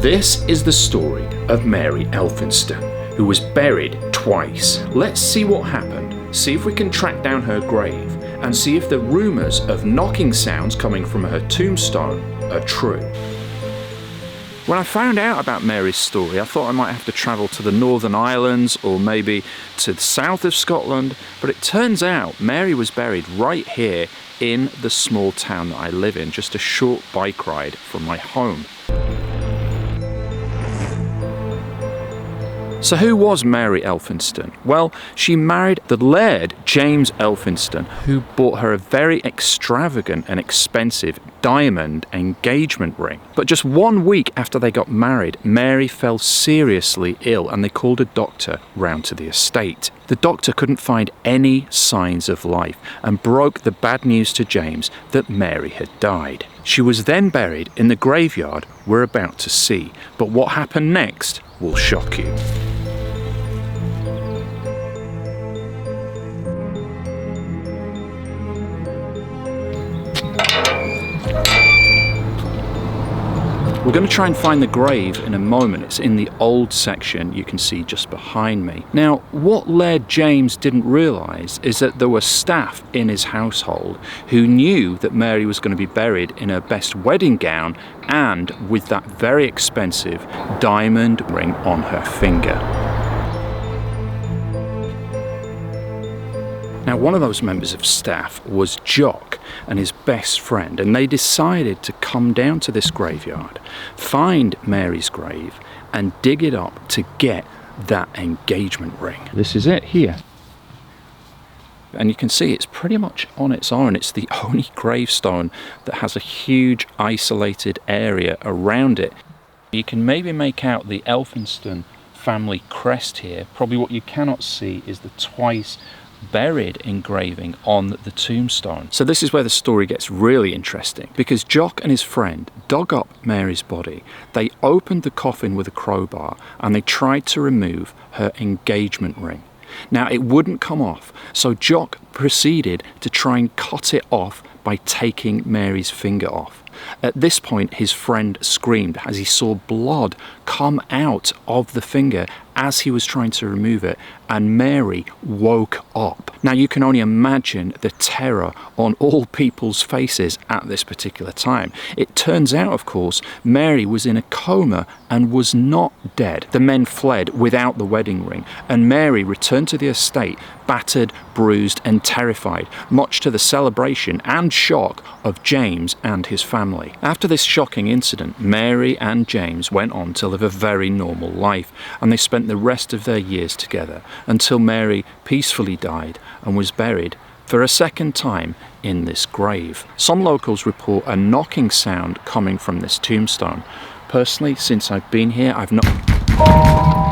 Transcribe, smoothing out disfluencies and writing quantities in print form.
This is the story of Mary Elfinston, who was buried twice. Let's see what happened, see if we can track down her grave, and see if the rumours of knocking sounds coming from her tombstone are true. When I found out about Mary's story, I thought I might have to travel to the Northern Islands or maybe to the south of Scotland, but it turns out Mary was buried right here in the small town that I live in, just a short bike ride from my home. So who was Mary Elfinston? Well, she married the Laird James Elfinston, who bought her a very extravagant and expensive diamond engagement ring. But just 1 week after they got married, Mary fell seriously ill and they called a doctor round to the estate. The doctor couldn't find any signs of life and broke the bad news to James that Mary had died. She was then buried in the graveyard we're about to see, but what happened next will shock you. We're going to try and find the grave in a moment. It's in the old section you can see just behind me. Now, what Laird James didn't realise is that there were staff in his household who knew that Mary was going to be buried in her best wedding gown and with that very expensive diamond ring on her finger. Now, one of those members of staff was Jock and his best friend, and they decided to come down to this graveyard, find Mary's grave, and dig it up to get that engagement ring. This is it here. And you can see it's pretty much on its own. It's the only gravestone that has a huge isolated area around it. You can maybe make out the Elfinston family crest here. Probably what you cannot see is the twice buried engraving on the tombstone. So this is where the story gets really interesting, because Jock and his friend dug up Mary's body, they opened the coffin with a crowbar and they tried to remove her engagement ring. Now, it wouldn't come off, so Jock proceeded to try and cut it off by taking Mary's finger off. At this point, his friend screamed as he saw blood come out of the finger as he was trying to remove it, and Mary woke up. Now, you can only imagine the terror on all people's faces at this particular time. It turns out, of course, Mary was in a coma and was not dead. The men fled without the wedding ring, and Mary returned to the estate battered, bruised and terrified, much to the celebration and shock of James and his family. After this shocking incident, Mary and James went on to live a very normal life, and they spent the rest of their years together until Mary peacefully died and was buried for a second time in this grave. Some locals report a knocking sound coming from this tombstone. Personally, since I've been here, I've not...